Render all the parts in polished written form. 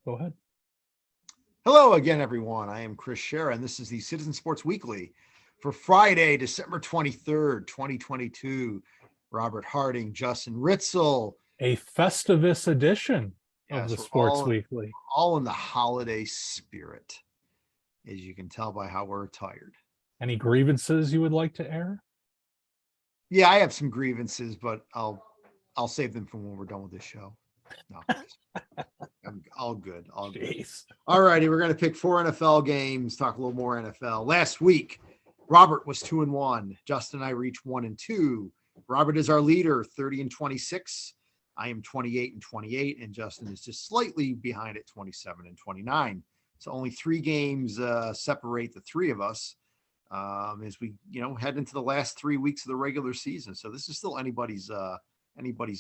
Go ahead. Hello again, everyone. I am Chris Shera, and this is the Citizen Sports Weekly for Friday, December 23rd, 2022. Robert Harding, Justin Ritzel. A Festivus edition of the We're Sports Weekly. all in the holiday spirit, as you can tell by how we're tired. Any grievances you would like to air? Yeah, I have some grievances, but I'll save them for when we're done with this show. No, I'm all good. All good. Jeez. All righty, we're going to pick 4 NFL games, talk a little more NFL. Last week, Robert was 2-1. Justin and I reached 1-2. Robert is our leader, 30-26. I am 28-28, and Justin is just slightly behind at 27-29. So only 3 games separate the three of us as we, head into the last 3 weeks of the regular season. So this is still anybody's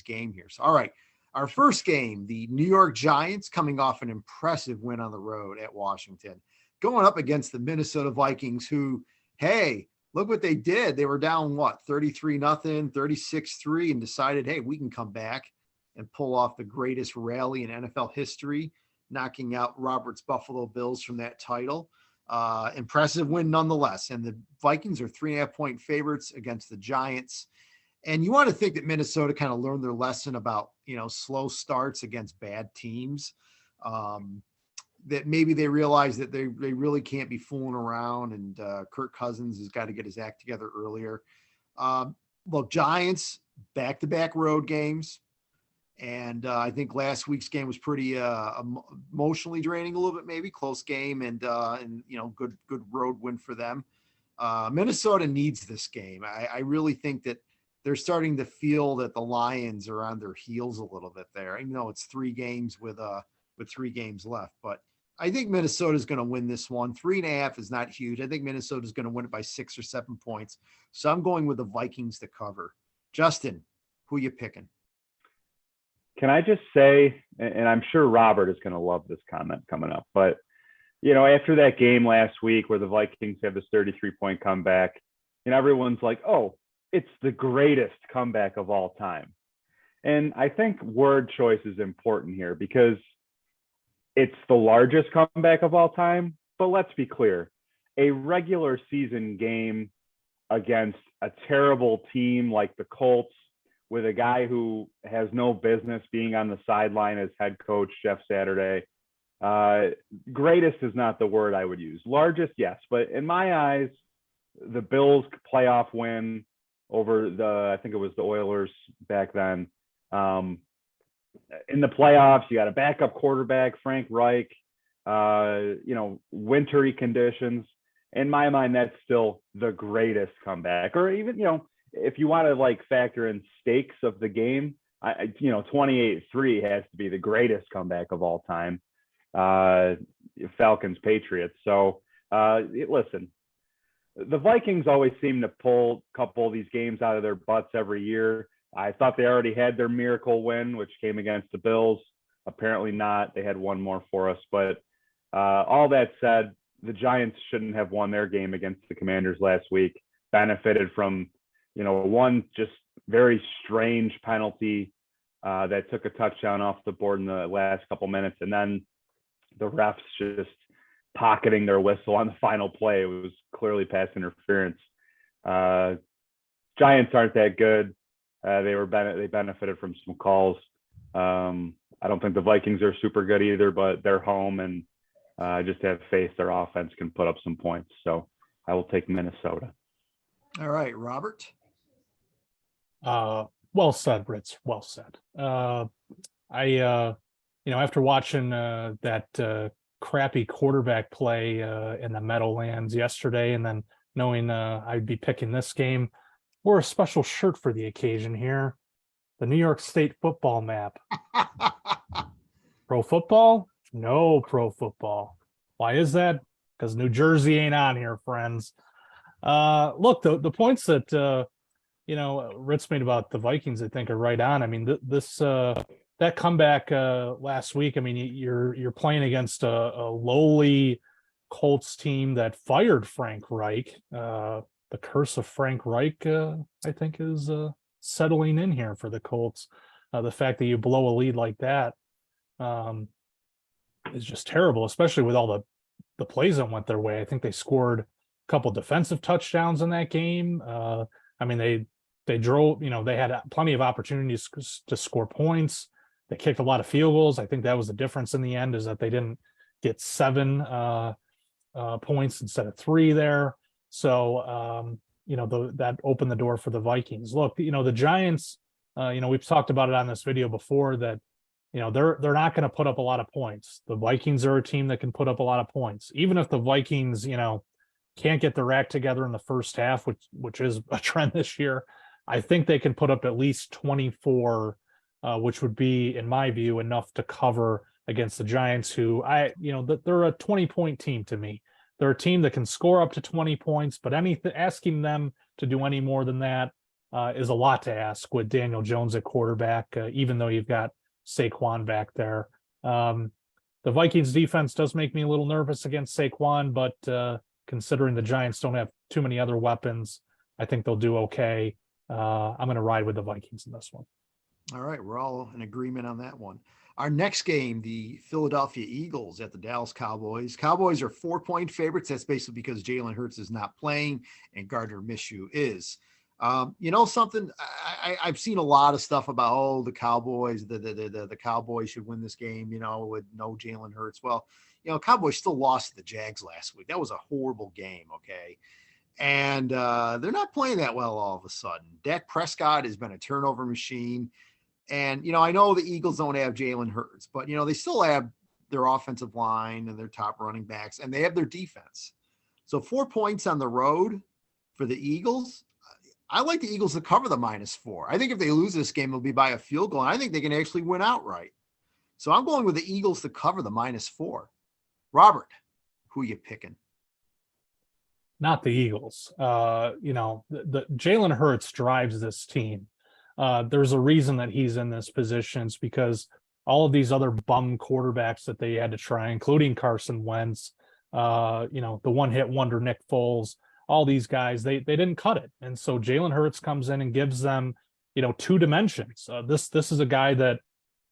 game here. So all right. Our first game, the New York Giants coming off an impressive win on the road at Washington, going up against the Minnesota Vikings, who, hey, look what they did. They were down, 33-0, 36-3, and decided, hey, we can come back and pull off the greatest rally in NFL history, knocking out Robert's Buffalo Bills from that title. Impressive win nonetheless. And the Vikings are 3.5-point favorites against the Giants. And you want to think that Minnesota kind of learned their lesson about, slow starts against bad teams, that maybe they realize that they really can't be fooling around, and Kirk Cousins has got to get his act together earlier. Look, Giants, back-to-back road games. And I think last week's game was pretty emotionally draining a little bit, maybe close game, and good road win for them. Minnesota needs this game. I really think that they're starting to feel that the Lions are on their heels a little bit there. Even though it's 3 games with 3 games left, but I think Minnesota is going to win this one. 3.5 is not huge. I think Minnesota is going to win it by 6 or 7 points. So I'm going with the Vikings to cover. Justin, who are you picking? Can I just say, and I'm sure Robert is going to love this comment coming up, but after that game last week where the Vikings have this 33-point comeback, everyone's like, oh, it's the greatest comeback of all time. And I think word choice is important here because it's the largest comeback of all time. But let's be clear, a regular season game against a terrible team like the Colts with a guy who has no business being on the sideline as head coach, Jeff Saturday. Greatest is not the word I would use. Largest, yes. But in my eyes, the Bills playoff win over I think it was the Oilers back then. In the playoffs, you got a backup quarterback, Frank Reich, wintry conditions. In my mind, that's still the greatest comeback. Or even, if you want to factor in stakes of the game, 28-3 has to be the greatest comeback of all time. Falcons, Patriots. So listen, the Vikings always seem to pull a couple of these games out of their butts every year. I thought they already had their miracle win, which came against the Bills. Apparently not. They had one more for us. But all that said, the Giants shouldn't have won their game against the Commanders last week. Benefited from, one just very strange penalty that took a touchdown off the board in the last couple minutes. And then the refs just pocketing their whistle on the final play. It was clearly pass interference. Giants aren't that good. They benefited from some calls. I don't think the Vikings are super good either, but they're home, and I just have faith their offense can put up some points. So I will take Minnesota. All right, Robert. Well said, Ritz. Well said. After watching that crappy quarterback play in the Meadowlands yesterday, and then knowing I'd be picking this game, wore a special shirt for the occasion here. The New York State football map. Pro football? No pro football. Why is that? Because New Jersey ain't on here, friends. Look, the points that Ritz made about the Vikings, I think, are right on. I mean, that comeback last week. I mean, you're playing against a lowly Colts team that fired Frank Reich. The curse of Frank Reich, I think, is settling in here for the Colts. The fact that you blow a lead like that. is just terrible, especially with all the plays that went their way. I think they scored a couple defensive touchdowns in that game. I mean, they drove, they had plenty of opportunities to score points. They kicked a lot of field goals. I think that was the difference in the end, is that they didn't get 7 points instead of 3 there. So, that opened the door for the Vikings. Look, the Giants, we've talked about it on this video before, that they're not going to put up a lot of points. The Vikings are a team that can put up a lot of points. Even if the Vikings, can't get their act together in the first half, which is a trend this year, I think they can put up at least 24, which would be, in my view, enough to cover against the Giants, who they're a 20-point team to me. They're a team that can score up to 20 points, but asking them to do any more than that is a lot to ask with Daniel Jones at quarterback, even though you've got Saquon back there. The Vikings defense does make me a little nervous against Saquon, but considering the Giants don't have too many other weapons, I think they'll do okay. I'm going to ride with the Vikings in this one. All right, we're all in agreement on that one. Our next game, the Philadelphia Eagles at the Dallas Cowboys. Cowboys are 4-point favorites. That's basically because Jalen Hurts is not playing and Gardner Minshew is. Something, I've seen a lot of stuff about, the Cowboys, the Cowboys should win this game, with no Jalen Hurts. Well, Cowboys still lost to the Jags last week. That was a horrible game, okay? And they're not playing that well all of a sudden. Dak Prescott has been a turnover machine. And, I know the Eagles don't have Jalen Hurts, but, they still have their offensive line and their top running backs, and they have their defense. So 4 points on the road for the Eagles. I like the Eagles to cover the -4. I think if they lose this game, it'll be by a field goal. And I think they can actually win outright. So I'm going with the Eagles to cover the -4. Robert, who are you picking? Not the Eagles. The Jalen Hurts drives this team. There's a reason that he's in this position. It's because all of these other bum quarterbacks that they had to try, including Carson Wentz, the one-hit wonder Nick Foles, all these guys, they didn't cut it. And so Jalen Hurts comes in and gives them, 2 dimensions. This is a guy that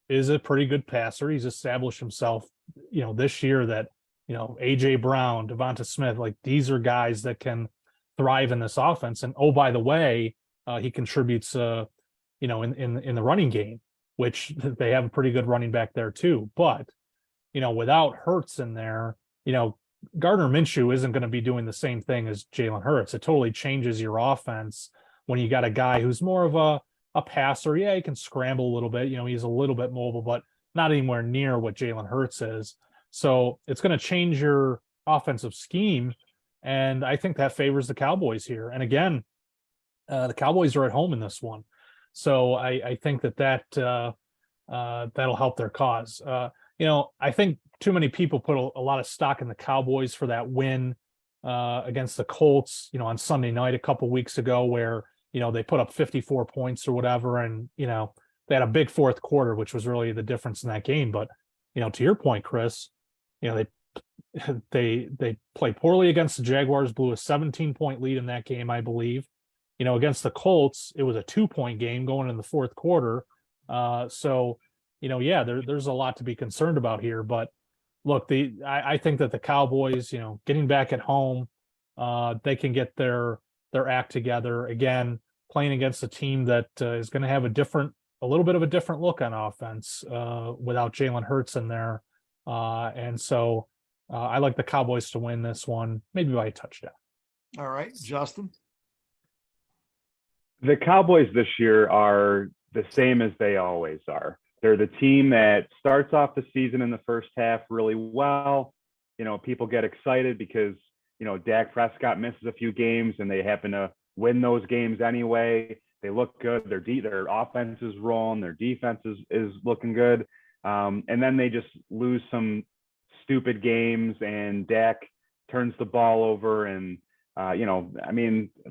is a pretty good passer. He's established himself, this year, that, AJ Brown, Devonta Smith, like, these are guys that can thrive in this offense. And oh, by the way, he contributes, in the running game, which they have a pretty good running back there too. But, without Hurts in there, Gardner Minshew isn't going to be doing the same thing as Jalen Hurts. It totally changes your offense when you got a guy who's more of a passer. Yeah, he can scramble a little bit. He's a little bit mobile, but not anywhere near what Jalen Hurts is. So it's going to change your offensive scheme. And I think that favors the Cowboys here. And again, the Cowboys are at home in this one. So I think that'll help their cause. I think too many people put a lot of stock in the Cowboys for that win against the Colts, on Sunday night a couple weeks ago, where, they put up 54 points or whatever. And, they had a big fourth quarter, which was really the difference in that game. But, to your point, Chris, they played poorly against the Jaguars, blew a 17-point lead in that game, I believe. Against the Colts, it was a 2-point game going in the fourth quarter. So, there's a lot to be concerned about here. But look, I think that the Cowboys, getting back at home, they can get their act together again, playing against a team that is going to have a little bit of a different look on offense without Jalen Hurts in there. And so I like the Cowboys to win this one, maybe by a touchdown. All right, Justin. The Cowboys this year are the same as they always are. They're the team that starts off the season in the first half really well. People get excited because, Dak Prescott misses a few games and they happen to win those games anyway. They look good. Their offense is rolling. Their defense is looking good. And then they just lose some stupid games and Dak turns the ball over. And,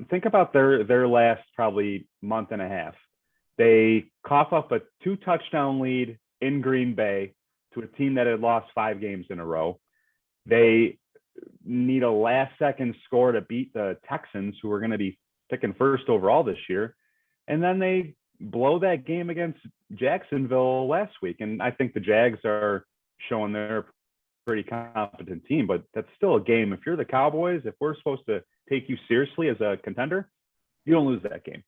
think about their last probably month and a half. They cough up a 2-touchdown lead in Green Bay to a team that had lost 5 games in a row. They need a last-second score to beat the Texans, who are going to be picking first overall this year. And then they blow that game against Jacksonville last week. And I think the Jags are showing they're a pretty competent team, but that's still a game. If you're the Cowboys, if we're supposed to take you seriously as a contender, you don't lose that game.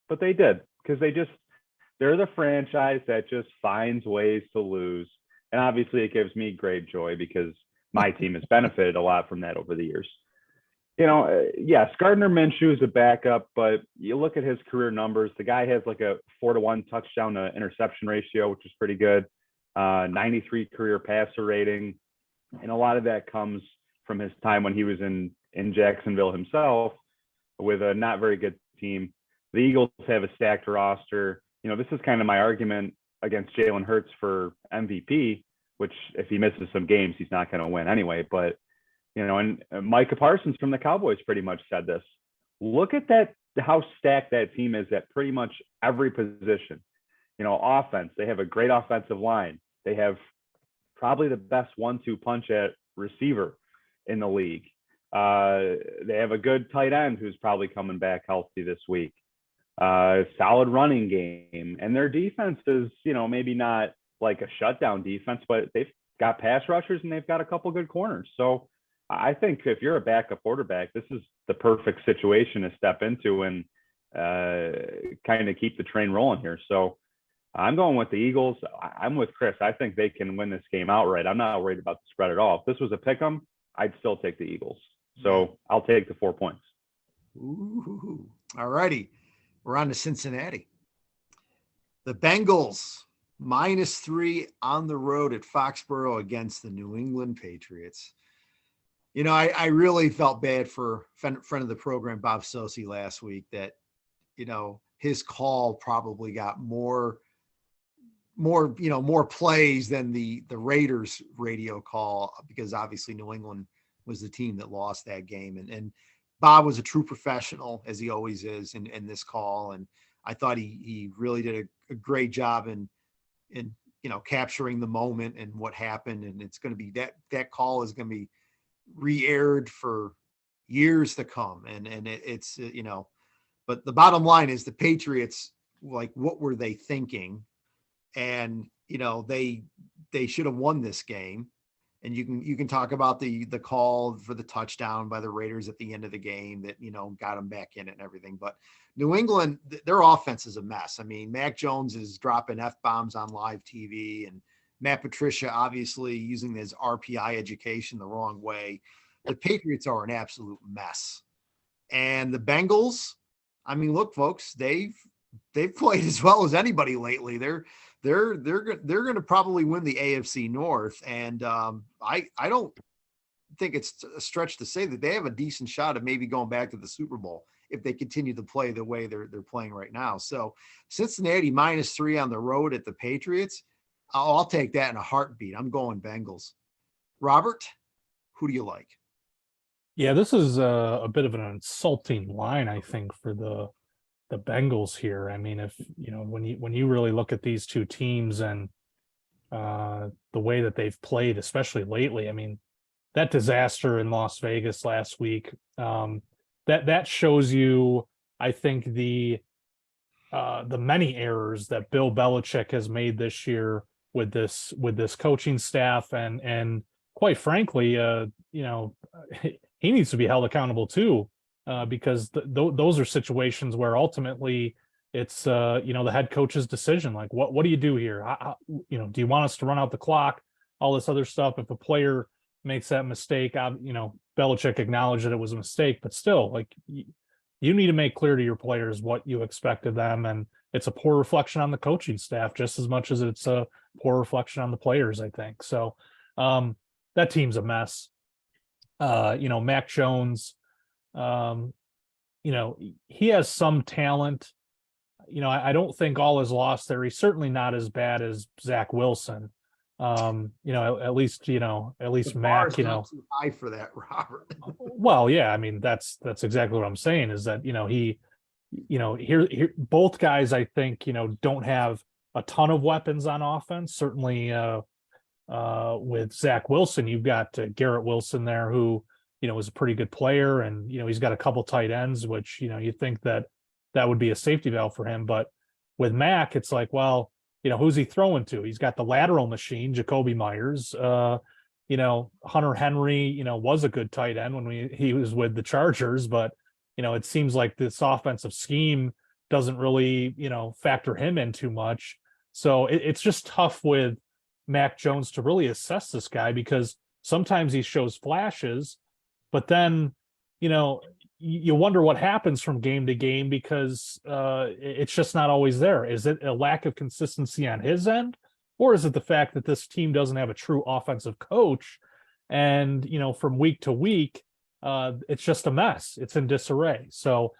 But they did, because they're the franchise that just finds ways to lose. And obviously it gives me great joy because my team has benefited a lot from that over the years. Yes, Gardner Minshew is a backup, but you look at his career numbers, the guy has like a 4-to-1 touchdown to interception ratio, which is pretty good. 93 career passer rating. And a lot of that comes from his time when he was in Jacksonville himself with a not very good team. The Eagles have a stacked roster. This is kind of my argument against Jalen Hurts for MVP, which if he misses some games, he's not going to win anyway. But, and Micah Parsons from the Cowboys pretty much said this. Look at how stacked that team is at pretty much every position. Offense, they have a great offensive line. They have probably the best 1-2 punch at receiver in the league. They have a good tight end who's probably coming back healthy this week. Solid running game, and their defense is, maybe not like a shutdown defense, but they've got pass rushers and they've got a couple good corners. So I think if you're a backup quarterback, this is the perfect situation to step into and kind of keep the train rolling here. So I'm going with the Eagles. I'm with Chris. I think they can win this game outright. I'm not worried about the spread at all. If this was a pick 'em, I'd still take the Eagles. So I'll take the 4 points. Ooh, all righty. We're on to Cincinnati. The Bengals -3 on the road at Foxborough against the New England Patriots. I really felt bad for friend of the program, Bob Sosi, last week that, his call probably got more plays than the Raiders radio call, because obviously New England was the team that lost that game. And Bob was a true professional, as he always is in this call. And I thought he really did a great job in capturing the moment and what happened. And it's going to be that call is going to be re-aired for years to come. And it's but the bottom line is the Patriots, like, what were they thinking? And, they should have won this game. And you can talk about the call for the touchdown by the Raiders at the end of the game that, got them back in it and everything. But New England, their offense is a mess. I mean, Mac Jones is dropping F-bombs on live TV, and Matt Patricia obviously using his RPI education the wrong way. The Patriots are an absolute mess. And the Bengals, I mean, look, folks, they've played as well as anybody lately. They're going to probably win the AFC North, and I don't think it's a stretch to say that they have a decent shot of maybe going back to the Super Bowl if they continue to play the way they're playing right now. So Cincinnati -3 on the road at the Patriots, I'll take that in a heartbeat. I'm going Bengals. Robert, who do you like? Yeah, this is a bit of an insulting line, I think, for the Bengals here. I mean, if when you really look at these two teams and the way that they've played, especially lately, I mean, that disaster in Las Vegas last week, that shows you, I think, the many errors that Bill Belichick has made this year with this coaching staff, and quite frankly, he needs to be held accountable too. Because those are situations where ultimately it's the head coach's decision. Like, what do you do here? Do you want us to run out the clock? All this other stuff. If a player makes that mistake, Belichick acknowledged that it was a mistake, but still, like, you need to make clear to your players what you expect of them, and it's a poor reflection on the coaching staff just as much as it's a poor reflection on the players, I think. So that team's a mess. Mac Jones. He has some talent. I don't think all is lost there. He's certainly not as bad as Zach Wilson. At least Mac, too high for that, Robert. Well, yeah, I mean, that's exactly what I'm saying, is that, here both guys, I think, don't have a ton of weapons on offense. Certainly, with Zach Wilson, you've got Garrett Wilson there, who, is a pretty good player, and, he's got a couple tight ends, which, you think that would be a safety valve for him. But with Mac, it's like, well, who's he throwing to? He's got the lateral machine, Jacoby Myers. Hunter Henry, was a good tight end when he was with the Chargers, but it seems like this offensive scheme doesn't really, factor him in too much. So it's just tough with Mac Jones to really assess this guy because sometimes he shows flashes, but then, you wonder what happens from game to game because it's just not always there. Is it a lack of consistency on his end? Or is it the fact that this team doesn't have a true offensive coach? And, from week to week, it's just a mess. It's in disarray. So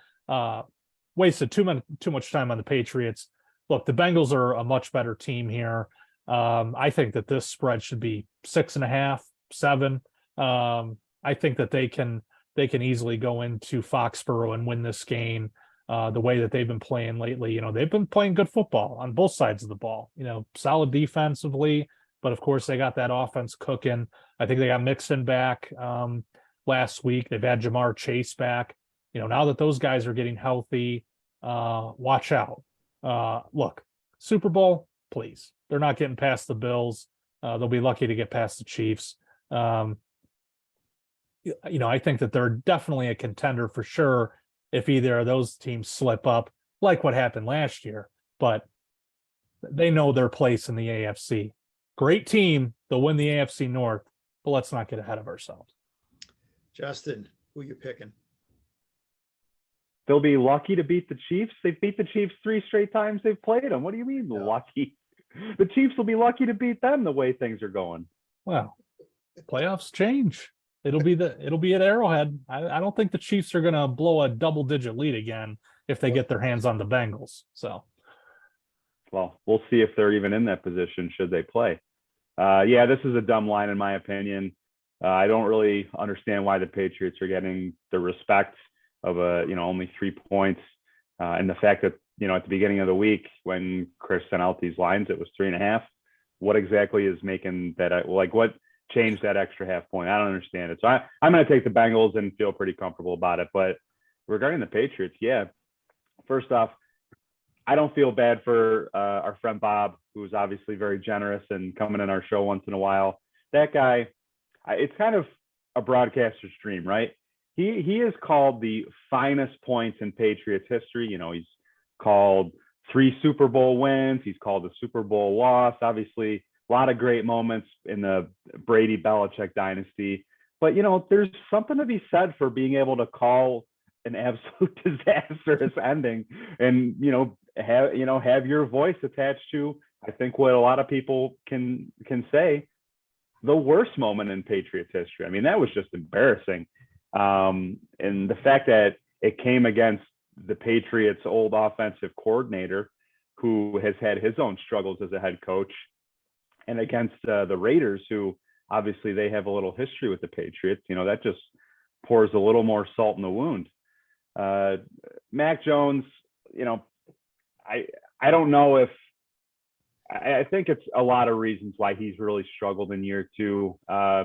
wasted too much time on the Patriots. Look, the Bengals are a much better team here. I think that this spread should be 6.5, 7. I think that they can easily go into Foxborough and win this game. The way that they've been playing lately, they've been playing good football on both sides of the ball, solid defensively, but of course they got that offense cooking. I think they got Mixon back last week. They've had Jamar Chase back. Now that those guys are getting healthy, watch out. Look, Super Bowl, please. They're not getting past the Bills. They'll be lucky to get past the Chiefs. I think that they're definitely a contender for sure if either of those teams slip up, like what happened last year. But they know their place in the AFC. Great team. They'll win the AFC North, but let's not get ahead of ourselves. Justin, who you picking? They'll be lucky to beat the Chiefs. They've beat the Chiefs 3 straight times they've played them. What do you mean lucky? The Chiefs will be lucky to beat them the way things are going. Well, playoffs change. It'll be at Arrowhead. I don't think the Chiefs are going to blow a double-digit lead again if they get their hands on the Bengals. So, well, we'll see if they're even in that position should they play. This is a dumb line in my opinion. I don't really understand why the Patriots are getting the respect of only 3 points, and the fact that at the beginning of the week when Chris sent out these lines, it was 3.5. What exactly is making that what changed that extra half point? I don't understand it. So I'm going to take the Bengals and feel pretty comfortable about it. But regarding the Patriots, first off, I don't feel bad for our friend Bob, who's obviously very generous and coming in our show once in a while. That guy, it's kind of a broadcaster's dream, right? He has called the finest points in Patriots history. He's called 3 Super Bowl wins. He's called a Super Bowl loss. Obviously, a lot of great moments in the Brady Belichick dynasty. But, there's something to be said for being able to call an absolute disastrous ending and, have your voice attached to, I think, what a lot of people can say, the worst moment in Patriots history. I mean, that was just embarrassing. And the fact that it came against the Patriots' old offensive coordinator, who has had his own struggles as a head coach, and against the Raiders, who obviously they have a little history with the Patriots, that just pours a little more salt in the wound. Mac Jones, I don't know if I think it's a lot of reasons why he's really struggled in year 2.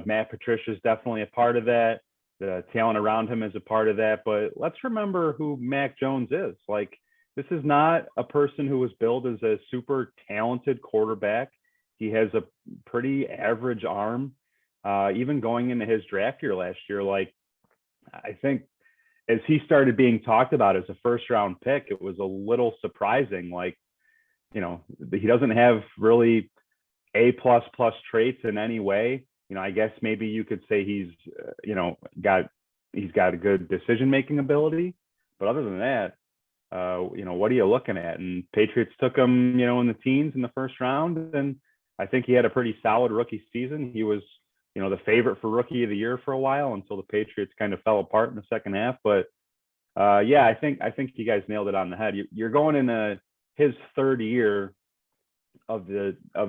Matt Patricia is definitely a part of that. The talent around him is a part of that. But let's remember who Mac Jones is. Like, this is not a person who was billed as a super talented quarterback. He has a pretty average arm. Even going into his draft year last year, I think as he started being talked about as a first-round pick, it was a little surprising. He doesn't have really A++ traits in any way. I guess maybe you could say he's got a good decision-making ability, but other than that, what are you looking at? And Patriots took him, in the teens in the first round, and I think he had a pretty solid rookie season. He was, the favorite for rookie of the year for a while until the Patriots kind of fell apart in the second half. But I think you guys nailed it on the head. You're going into his 3rd year of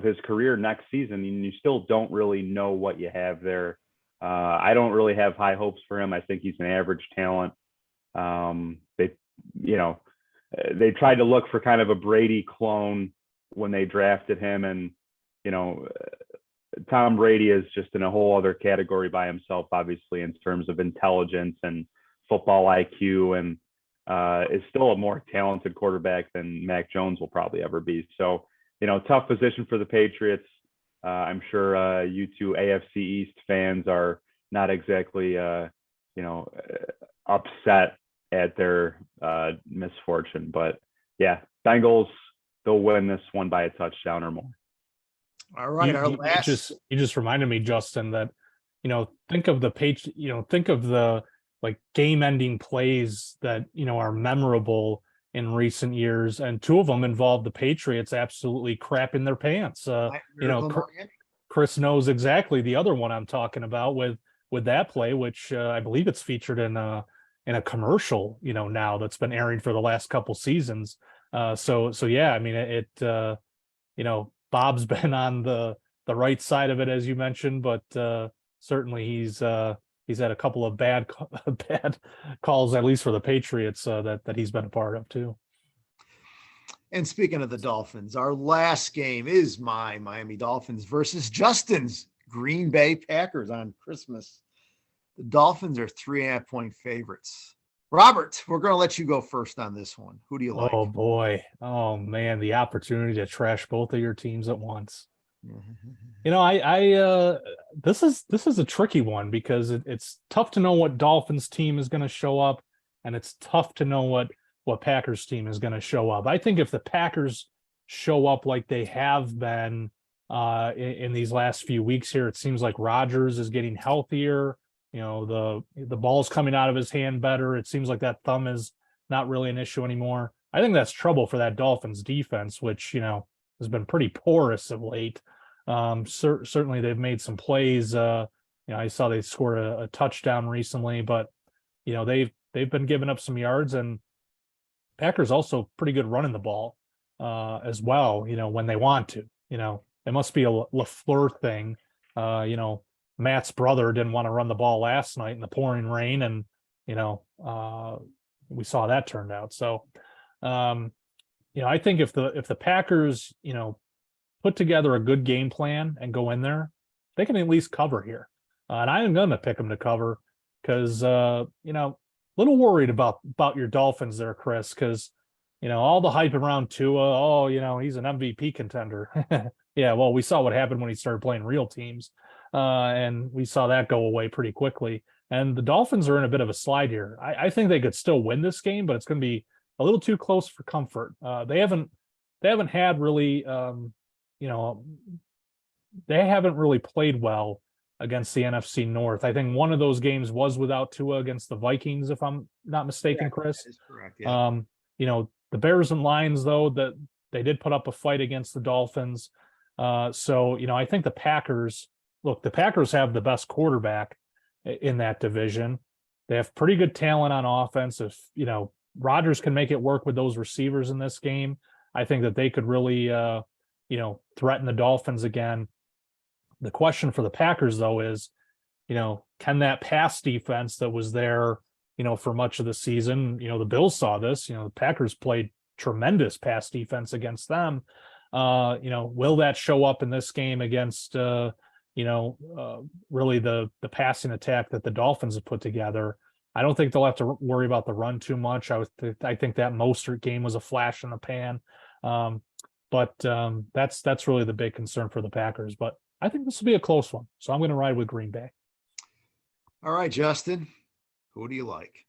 his career next season, and you still don't really know what you have there. I don't really have high hopes for him. I think he's an average talent. They tried to look for kind of a Brady clone when they drafted him, and Tom Brady is just in a whole other category by himself, obviously, in terms of intelligence and football IQ, and is still a more talented quarterback than Mac Jones will probably ever be. So, tough position for the Patriots. I'm sure you two AFC East fans are not exactly, upset at their misfortune. But yeah, Bengals, they'll win this one by a touchdown or more. All right, our You last. you just reminded me, Justin, that think of the page, think of the like game-ending plays that are memorable in recent years, and two of them involved the Patriots absolutely crapping their pants. Miracle in Miami. Chris knows exactly the other one I'm talking about with that play, which I believe it's featured in a commercial, now that's been airing for the last couple seasons. So yeah, I mean Bob's been on the right side of it, as you mentioned, but certainly he's had a couple of bad calls, at least for the Patriots, that he's been a part of too. And speaking of the Dolphins, our last game is my Miami Dolphins versus Justin's Green Bay Packers on Christmas. The Dolphins are 3.5-point favorites. Robert, we're going to let you go first on this one. Who do you like? Oh boy. Oh man, the opportunity to trash both of your teams at once. This is a tricky one because it's tough to know what Dolphins team is going to show up, and it's tough to know what Packers team is going to show up. I think if the Packers show up like they have been in these last few weeks here, it seems like Rodgers is getting healthier. The ball's coming out of his hand better. It seems like that thumb is not really an issue anymore. I think that's trouble for that Dolphins defense, which, has been pretty porous of late. Certainly they've made some plays. I saw they scored a touchdown recently, but, they've been giving up some yards, and Packers also pretty good running the ball as well, when they want to. It must be a LaFleur thing. Matt's brother didn't want to run the ball last night in the pouring rain, and we saw that turned out. So I think if the Packers put together a good game plan and go in there, they can at least cover here. And I am going to pick them to cover because a little worried about your Dolphins there, Chris, because all the hype around Tua. He's an MVP contender. Yeah, well, we saw what happened when he started playing real teams. And we saw that go away pretty quickly. And the Dolphins are in a bit of a slide here. I think they could still win this game, but it's going to be a little too close for comfort. They haven't had really, they haven't really played well against the NFC North. I think one of those games was without Tua against the Vikings, if I'm not mistaken, Chris. That is correct. Yeah. The Bears and Lions, though, that they did put up a fight against the Dolphins. So I think the Packers have the best quarterback in that division. They have pretty good talent on offense. If, Rodgers can make it work with those receivers in this game, I think that they could really, threaten the Dolphins again. The question for the Packers, though, is, can that pass defense that was there, for much of the season, the Bills saw this, the Packers played tremendous pass defense against them. Will that show up in this game against, really the passing attack that the Dolphins have put together? I don't think they'll have to worry about the run too much. I think that Mostert game was a flash in the pan. But that's really the big concern for the Packers. But I think this will be a close one. So I'm going to ride with Green Bay. All right, Justin, who do you like?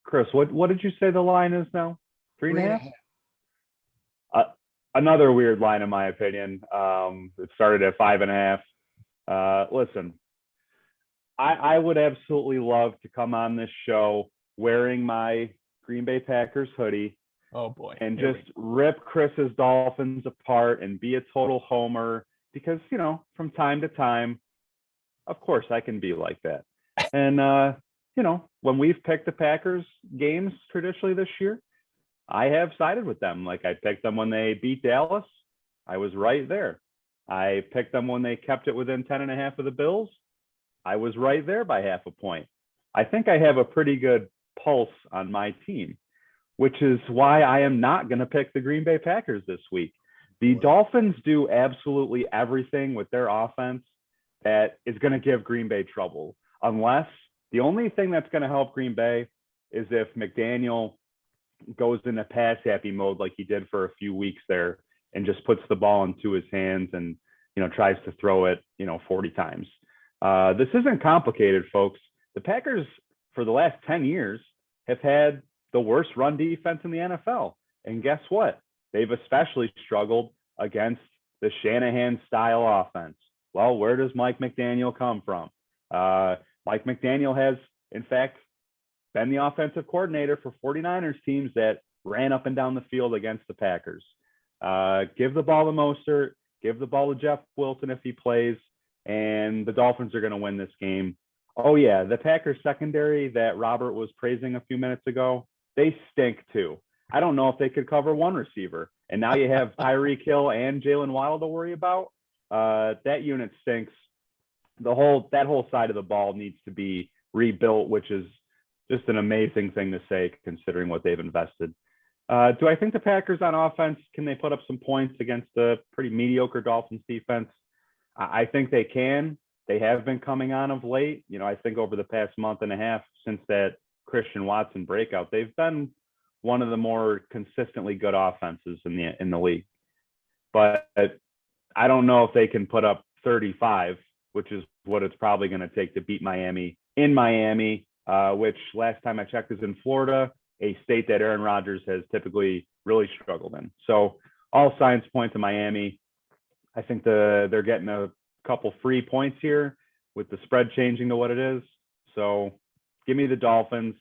Chris, what did you say the line is now? 3.5? Another weird line, in my opinion. It started at 5.5. Listen, I would absolutely love to come on this show wearing my Green Bay Packers hoodie. Oh boy. And just rip Chris's Dolphins apart and be a total homer because, from time to time, of course I can be like that. And, when we've picked the Packers games traditionally this year, I have sided with them. Like I picked them when they beat Dallas. I was right there. I picked them when they kept it within 10.5 of the Bills. I was right there by half a point. I think I have a pretty good pulse on my team, which is why I am not going to pick the Green Bay Packers this week. The Dolphins do absolutely everything with their offense that is going to give Green Bay trouble, unless the only thing that's going to help Green Bay is if McDaniel goes into pass happy mode like he did for a few weeks there and just puts the ball into his hands and, tries to throw it, 40 times. This isn't complicated, folks. The Packers, for the last 10 years, have had the worst run defense in the NFL. And guess what? They've especially struggled against the Shanahan-style offense. Well, where does Mike McDaniel come from? Mike McDaniel has, in fact, been the offensive coordinator for 49ers teams that ran up and down the field against the Packers. Give the ball to Mostert, give the ball to Jeff Wilson if he plays, and the Dolphins are going to win this game. Oh, yeah, the Packers secondary that Robert was praising a few minutes ago, they stink too. I don't know if they could cover one receiver. And now you have Tyreek Hill and Jalen Waddle to worry about. That unit stinks. That whole side of the ball needs to be rebuilt, which is just an amazing thing to say considering what they've invested. Do I think the Packers on offense, can they put up some points against a pretty mediocre Dolphins defense? I think they can. They have been coming on of late. I think over the past month and a half since that Christian Watson breakout, they've been one of the more consistently good offenses in the league. But I don't know if they can put up 35, which is what it's probably going to take to beat Miami in Miami, which last time I checked is in Florida, a state that Aaron Rodgers has typically really struggled in. So all signs point to Miami. I think they're getting a couple free points here with the spread changing to what it is. So give me the Dolphins.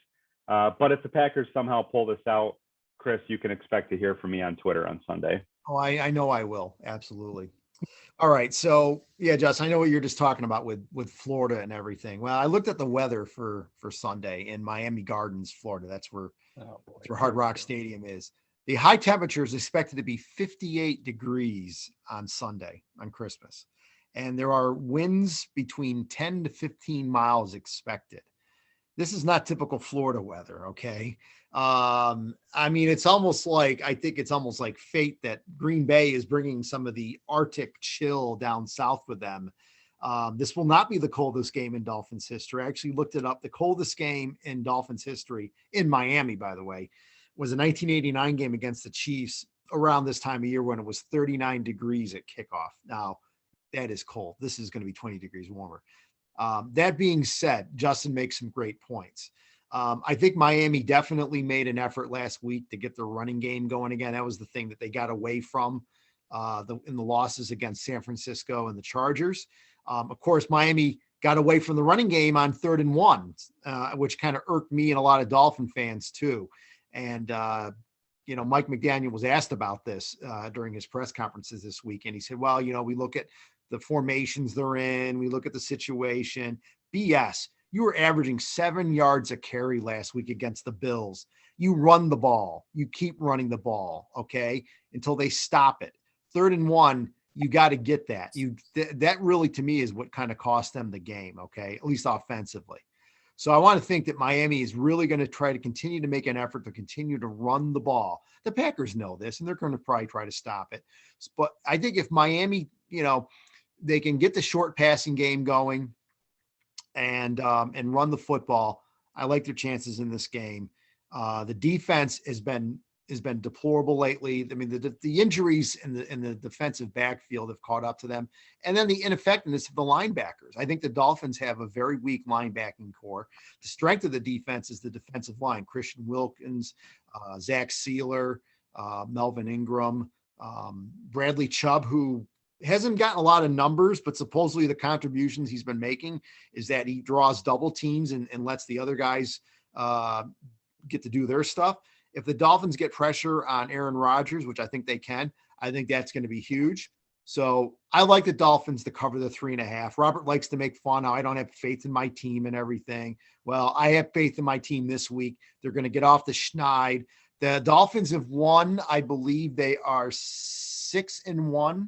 But if the Packers somehow pull this out, Chris, you can expect to hear from me on Twitter on Sunday. Oh, I know I will. Absolutely. All right. So yeah, Justin, I know what you're just talking about with Florida and everything. Well, I looked at the weather for Sunday in Miami Gardens, Florida. That's where Hard Rock Stadium is. The high temperature is expected to be 58 degrees on Sunday, on Christmas. And there are winds between 10 to 15 miles expected. This is not typical Florida weather. Okay. I think it's almost like fate that Green Bay is bringing some of the Arctic chill down south with them. This will not be the coldest game in Dolphins history. I actually looked it up. The coldest game in Dolphins history in Miami, by the way, was a 1989 game against the Chiefs around this time of year when it was 39 degrees at kickoff. Now that is cold. This is going to be 20 degrees warmer. That being said, Justin makes some great points. I think Miami definitely made an effort last week to get their running game going again. That was the thing that they got away from in the losses against San Francisco and the Chargers. Of course, Miami got away from the running game on 3rd and 1, which kind of irked me and a lot of Dolphin fans too. And, Mike McDaniel was asked about this during his press conferences this week. And he said, well, we look at the formations they're in. We look at the situation. BS. You were averaging 7 yards a carry last week against the Bills. You run the ball. You keep running the ball, okay, until they stop it. 3rd and 1, you got to get that. That really, to me, is what kind of cost them the game, okay, at least offensively. So I want to think that Miami is really going to try to continue to make an effort to continue to run the ball. The Packers know this, and they're going to probably try to stop it. But I think if Miami, they can get the short passing game going and run the football, I like their chances in this game. The defense has been deplorable lately. I mean, the injuries in the defensive backfield have caught up to them, and then the ineffectiveness of the linebackers. I think the Dolphins have a very weak linebacking core. The strength of the defense is the defensive line: Christian Wilkins, Zach Sealer, Melvin Ingram, Bradley Chubb, who hasn't gotten a lot of numbers, but supposedly the contributions he's been making is that he draws double teams and lets the other guys get to do their stuff. If the Dolphins get pressure on Aaron Rodgers, which I think they can, I think that's going to be huge. So I like the Dolphins to cover the 3.5. Robert likes to make fun. I don't have faith in my team and everything. Well, I have faith in my team this week. They're going to get off the schneid. The Dolphins have won. I believe they are 6-1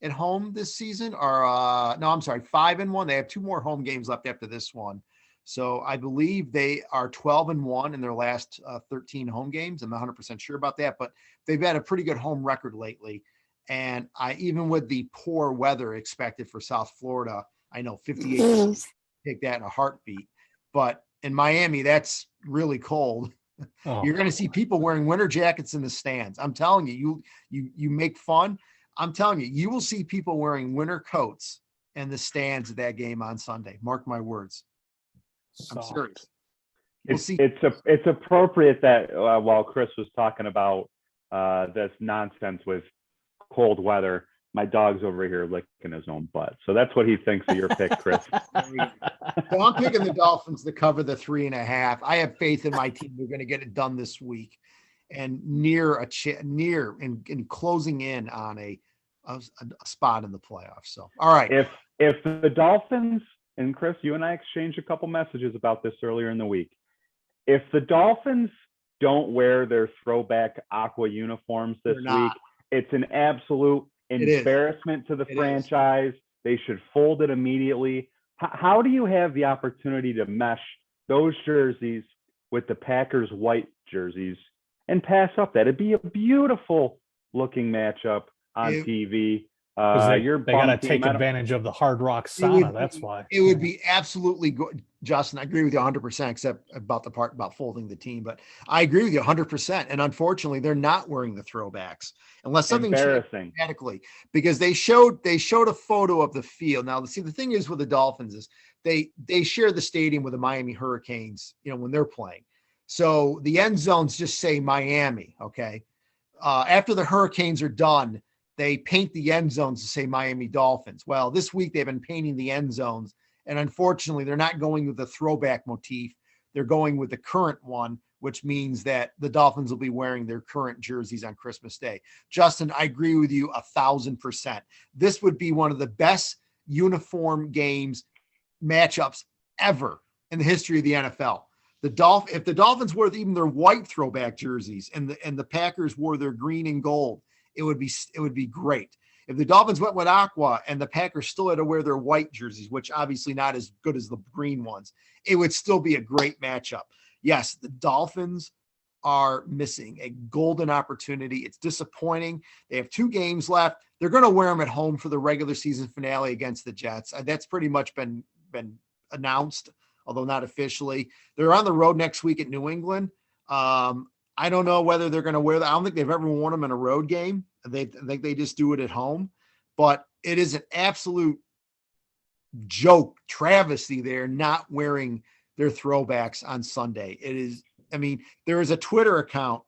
at home this season, or 5-1. They have 2 more home games left after this one. So I believe they are 12-1 in their last 13 home games. I'm not 100% sure about that, but they've had a pretty good home record lately. And even with the poor weather expected for South Florida, I know 58 take that in a heartbeat. But in Miami, that's really cold. Oh. You're going to see people wearing winter jackets in the stands. I'm telling you, you make fun. I'm telling you, you will see people wearing winter coats in the stands at that game on Sunday. Mark my words. I'm Soft. serious. We'll see. It's appropriate that while Chris was talking about this nonsense with cold weather, my dog's over here licking his own butt. So that's what he thinks of your pick, Chris. So I'm picking the Dolphins to cover the 3.5. I have faith in my team. They're going to get it done this week, and near in closing in on a spot in the playoffs. So, all right. If the Dolphins, and Chris, you and I exchanged a couple messages about this earlier in the week. If the Dolphins don't wear their throwback aqua uniforms this week, it's an absolute embarrassment to the franchise. They should fold it immediately. How do you have the opportunity to mesh those jerseys with the Packers white jerseys and pass up that? It'd be a beautiful looking matchup on TV. They got to take advantage of the Hard Rock sauna. That's why. It would be absolutely good. Justin, I agree with you 100%, except about the part about folding the team. But I agree with you 100%. And unfortunately, they're not wearing the throwbacks unless something changed dramatically, because they showed a photo of the field. Now, see, the thing is with the Dolphins is they share the stadium with the Miami Hurricanes, when they're playing. So the end zones just say Miami. Okay. After the Hurricanes are done, they paint the end zones to say Miami Dolphins. Well, this week they've been painting the end zones, and unfortunately they're not going with the throwback motif. They're going with the current one, which means that the Dolphins will be wearing their current jerseys on Christmas Day. Justin, I agree with you 1,000%. This would be one of the best uniform games matchups ever in the history of the NFL. If the Dolphins wore even their white throwback jerseys and the Packers wore their green and gold, it would be great. If the Dolphins went with aqua and the Packers still had to wear their white jerseys, which obviously not as good as the green ones, it would still be a great matchup. Yes, the Dolphins are missing a golden opportunity. It's disappointing. They have 2 games left. They're going to wear them at home for the regular season finale against the Jets. That's pretty much been announced, although not officially. They're on the road next week at New England. I don't know whether they're going to wear that. I don't think they've ever worn them in a road game. I think they just do it at home. But it is an absolute joke, travesty. They're not wearing their throwbacks on Sunday. It is. I mean, there is a Twitter account,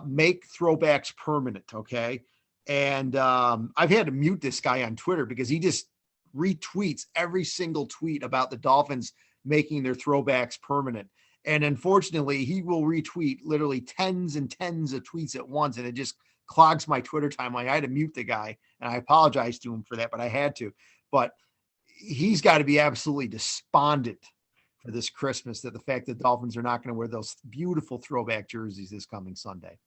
Make Throwbacks Permanent. Okay, and I've had to mute this guy on Twitter because he just retweets every single tweet about the Dolphins making their throwbacks permanent. And unfortunately, he will retweet literally tens and tens of tweets at once, and it just clogs my Twitter timeline. I had to mute the guy, and I apologize to him for that, but I had to. But he's got to be absolutely despondent for this Christmas that the fact that Dolphins are not going to wear those beautiful throwback jerseys this coming Sunday.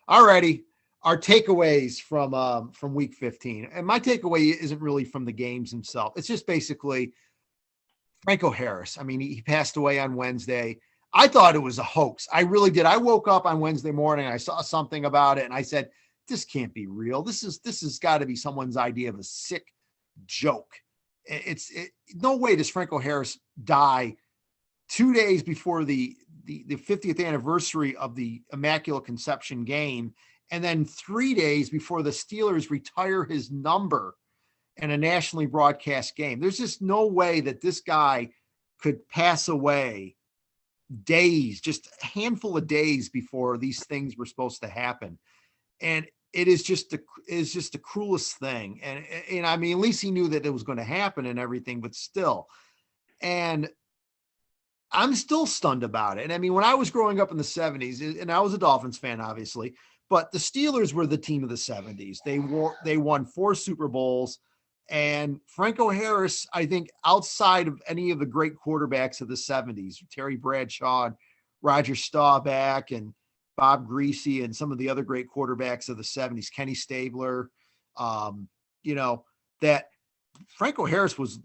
All righty. Our takeaways from week 15. And my takeaway isn't really from the games himself. It's just basically Franco Harris. I mean, he passed away on Wednesday. I thought it was a hoax. I really did. I woke up on Wednesday morning. I saw something about it and I said, this can't be real. This has got to be someone's idea of a sick joke. No way does Franco Harris die 2 days before the 50th anniversary of the Immaculate Conception game, and then 3 days before the Steelers retire his number in a nationally broadcast game. There's just no way that this guy could pass away just a handful of days before these things were supposed to happen. And it is just the cruelest thing. And I mean, at least he knew that it was going to happen and everything, but still. And I'm still stunned about it. And I mean, when I was growing up in the 70s, and I was a Dolphins fan, obviously, but the Steelers were the team of the 70s. They won 4 Super Bowls. And Franco Harris, I think, outside of any of the great quarterbacks of the 70s, Terry Bradshaw, Roger Staubach, and Bob Greasy, and some of the other great quarterbacks of the 70s, Kenny Stabler, that Franco Harris was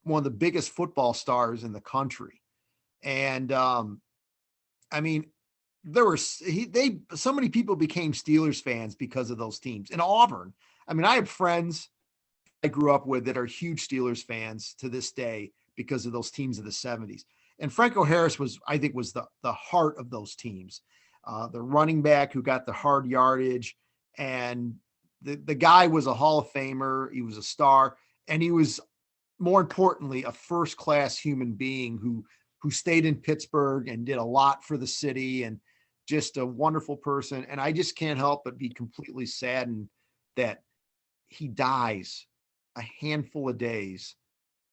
one of the biggest football stars in the country. And I mean, so many people became Steelers fans because of those teams. In Auburn, I mean, I have friends I grew up with that are huge Steelers fans to this day because of those teams of the 70s. And Franco Harris was the heart of those teams. The running back who got the hard yardage, and the guy was a Hall of Famer. He was a star, and he was, more importantly, a first-class human being who stayed in Pittsburgh and did a lot for the city, and just a wonderful person. And I just can't help but be completely saddened that he dies a handful of days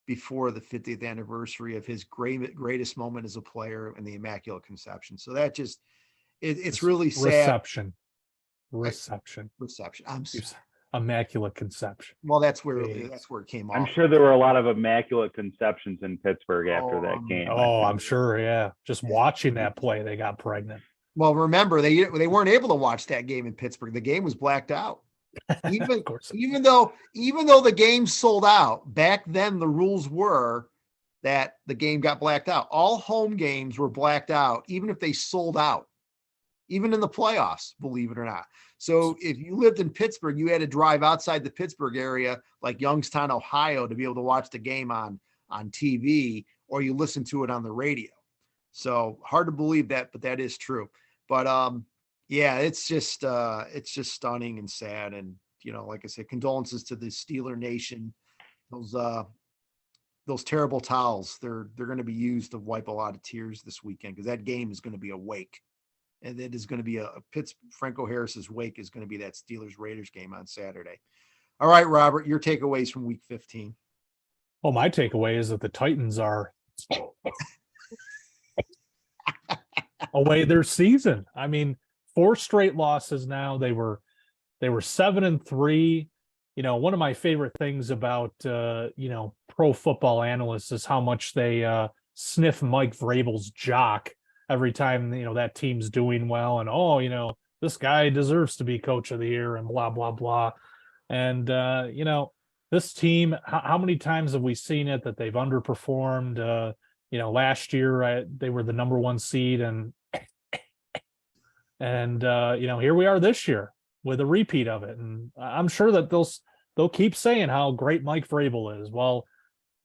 before the 50th anniversary of his greatest moment as a player in the Immaculate Conception. So that just, it's really sad. Reception. I'm sorry. Immaculate Conception. Well, that's where Jeez. it came off. I'm sure there were a lot of immaculate conceptions in Pittsburgh after that game. I'm sure. Yeah. Just watching that play, they got pregnant. Well, remember, they weren't able to watch that game in Pittsburgh. The game was blacked out. Even though the game sold out, back then the rules were that the game got blacked out. All home games were blacked out, even if they sold out, even in the playoffs, believe it or not. So if you lived in Pittsburgh, you had to drive outside the Pittsburgh area, like Youngstown, Ohio, to be able to watch the game on TV, or you listen to it on the radio. So hard to believe that, but that is true. But yeah, it's just stunning and sad. And, like I said, condolences to the Steeler Nation. Those terrible towels, they're going to be used to wipe a lot of tears this weekend, because that game is going to be a wake. And it is going to be Franco Harris's wake is going to be that Steelers Raiders game on Saturday. All right, Robert, your takeaways from week 15. Well, my takeaway is that the Titans are away their season. I mean, 4 straight losses now. They were 7-3. One of my favorite things about pro football analysts is how much they sniff Mike Vrabel's jock every time that team's doing well, and this guy deserves to be coach of the year and blah blah blah. And this team, how many times have we seen it that they've underperformed? Last year they were the number 1 seed, and here we are this year with a repeat of it. And I'm sure that they'll keep saying how great Mike Vrabel is. Well,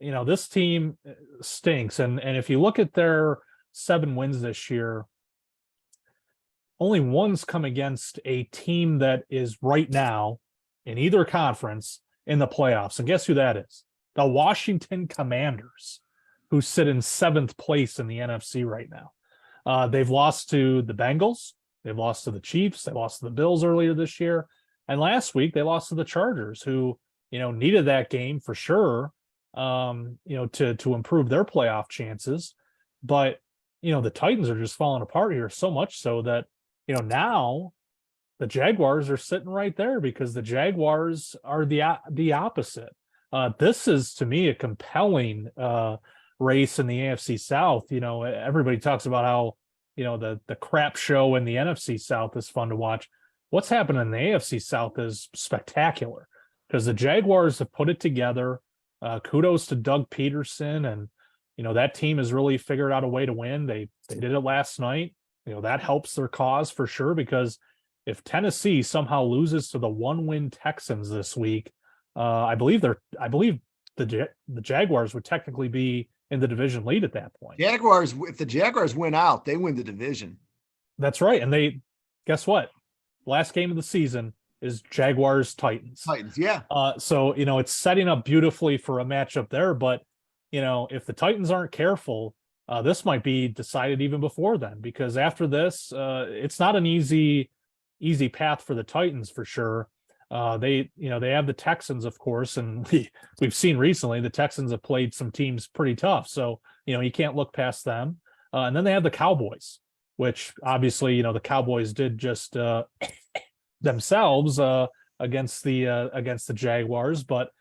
this team stinks, and if you look at their 7 wins this year, only one's come against a team that is right now in either conference in the playoffs. And guess who that is? The Washington Commanders, who sit in 7th place in the NFC right now. They've lost to the Bengals. They've lost to the Chiefs. They lost to the Bills earlier this year. And last week they lost to the Chargers, who, needed that game for sure, to improve their playoff chances. But the Titans are just falling apart here, so much so that, now the Jaguars are sitting right there, because the Jaguars are the opposite. This is, to me, a compelling race in the AFC South. Everybody talks about how, the crap show in the NFC South is fun to watch. What's happening in the AFC South is spectacular, because the Jaguars have put it together. Kudos to Doug Peterson, and that team has really figured out a way to win. They did it last night. That helps their cause for sure, because if Tennessee somehow loses to the 1-win Texans this week, I believe the Jaguars would technically be in the division lead at that point. If the Jaguars win out, they win the division. That's right. And guess what? Last game of the season is Jaguars-Titans. Yeah. So, it's setting up beautifully for a matchup there, but if the Titans aren't careful, this might be decided even before then, because after this, it's not an easy path for the Titans for sure. They have the Texans, of course, and we've seen recently the Texans have played some teams pretty tough. So, you can't look past them. And then they have the Cowboys, which obviously, the Cowboys did just themselves against the Jaguars. But,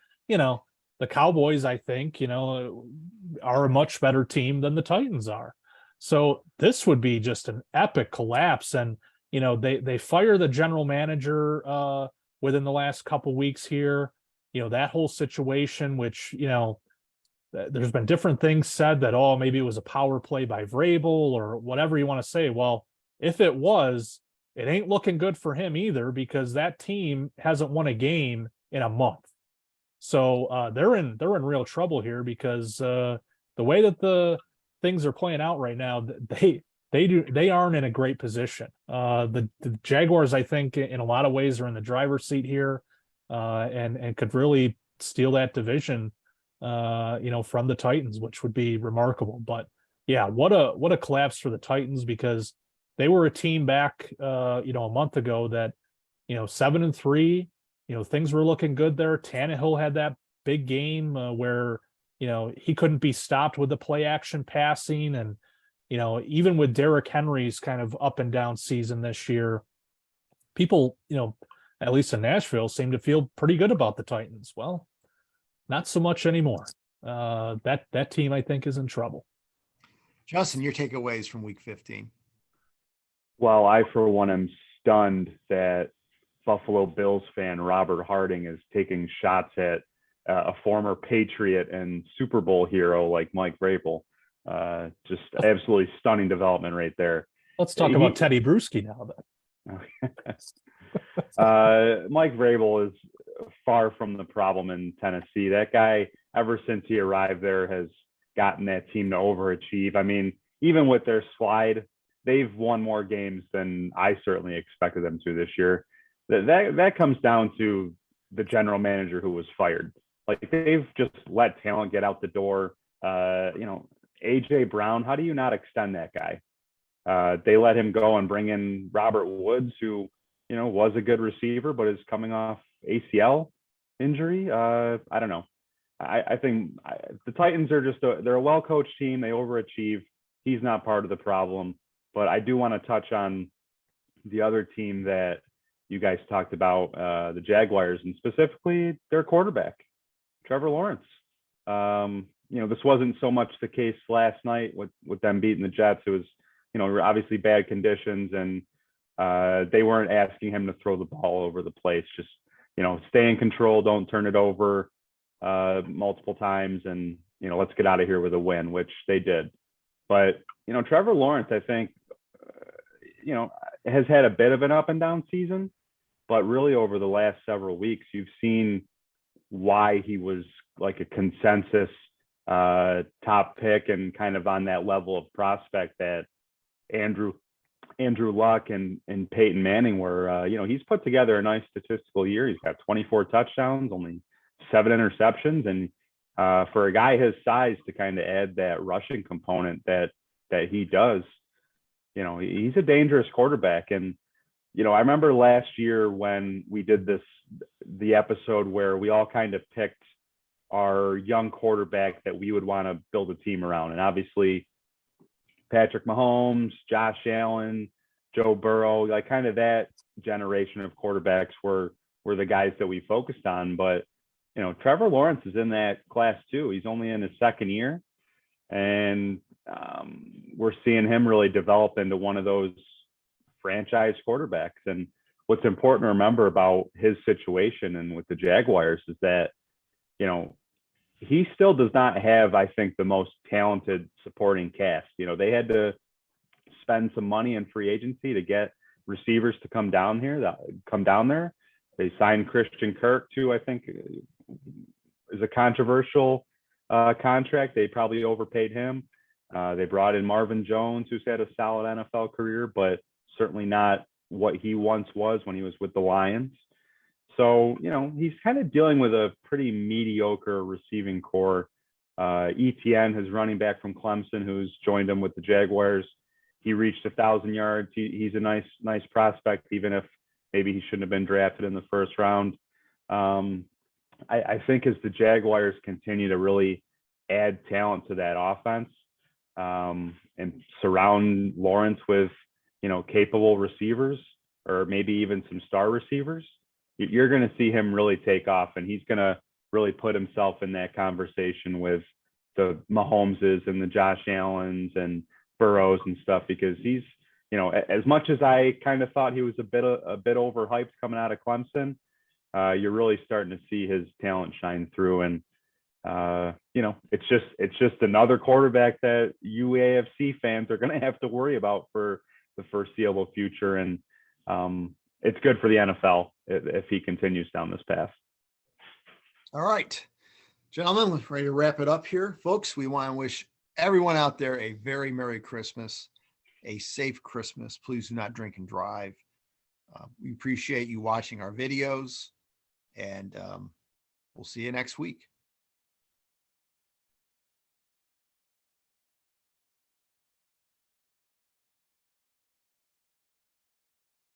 the Cowboys, I think, are a much better team than the Titans are. So this would be just an epic collapse. And, they fire the general manager within the last couple weeks here. That whole situation, which, there's been different things said that, maybe it was a power play by Vrabel or whatever you want to say. Well, if it was, it ain't looking good for him either, because that team hasn't won a game in a month. So they're in real trouble here, because the way that the things are playing out right now, they aren't in a great position. The Jaguars, I think, in a lot of ways are in the driver's seat here. and could really steal that division, from the Titans, which would be remarkable. But yeah, what a collapse for the Titans, because they were a team back, a month ago that, 7-3, things were looking good there. Tannehill had that big game where, he couldn't be stopped with the play action passing. And, even with Derrick Henry's kind of up and down season this year, people, at least in Nashville, seem to feel pretty good about the Titans. Well, not so much anymore. That team, I think, is in trouble. Justin, your takeaways from week 15. Well, I, for one, am stunned that Buffalo Bills fan Robert Harding is taking shots at a former Patriot and Super Bowl hero like Mike Vrabel. Just absolutely stunning development right there. Let's talk about Teddy Bruschi now, then. Mike Vrabel is far from the problem in Tennessee. That guy, ever since he arrived there, has gotten that team to overachieve. I mean, even with their slide, they've won more games than I certainly expected them to this year. That comes down to the general manager who was fired. Like, they've just let talent get out the door. AJ Brown, how do you not extend that guy? They let him go and bring in Robert Woods, who, was a good receiver, but is coming off ACL injury. I don't know. I think the Titans are they're a well-coached team. They overachieve. He's not part of the problem. But I do want to touch on the other team that you guys talked about, the Jaguars, and specifically their quarterback, Trevor Lawrence. This wasn't so much the case last night with them beating the Jets. It was, obviously bad conditions, and they weren't asking him to throw the ball over the place. Just, stay in control, don't turn it over multiple times, and, let's get out of here with a win, which they did. But, Trevor Lawrence, I think, has had a bit of an up and down season, but really over the last several weeks, you've seen why he was like a consensus top pick and kind of on that level of prospect that Andrew Luck and Peyton Manning were. He's put together a nice statistical year. He's got 24 touchdowns, only 7 interceptions, and for a guy his size to kind of add that rushing component that he does, he's a dangerous quarterback. And I remember last year when we did the episode where we all kind of picked our young quarterback that we would want to build a team around. And obviously Patrick Mahomes, Josh Allen, Joe Burrow, like kind of that generation of quarterbacks were the guys that we focused on. But, Trevor Lawrence is in that class too. He's only in his second year, and we're seeing him really develop into one of those franchise quarterbacks. And what's important to remember about his situation and with the Jaguars is that, he still does not have, I think, the most talented supporting cast. They had to spend some money in free agency to get receivers to come down there. They signed Christian Kirk too, I think, is a controversial contract. They probably overpaid him. They brought in Marvin Jones, who's had a solid NFL career, but certainly not what he once was when he was with the Lions. So, he's kind of dealing with a pretty mediocre receiving core. ETN, his running back from Clemson, who's joined him with the Jaguars, he reached 1,000 yards. He's a nice prospect, even if maybe he shouldn't have been drafted in the first round. I think as the Jaguars continue to really add talent to that offense and surround Lawrence with, capable receivers, or maybe even some star receivers, you're going to see him really take off, and he's going to really put himself in that conversation with the Mahomeses and the Josh Allens and Burrows and stuff, because he's, as much as I kind of thought he was a bit overhyped coming out of Clemson, you're really starting to see his talent shine through. And, it's just another quarterback that UAFC fans are going to have to worry about for the foreseeable future. And it's good for the NFL if he continues down this path. All right, gentlemen, ready to wrap it up here. Folks, we want to wish everyone out there a very Merry Christmas, a safe Christmas. Please do not drink and drive. We appreciate you watching our videos, And we'll see you next week.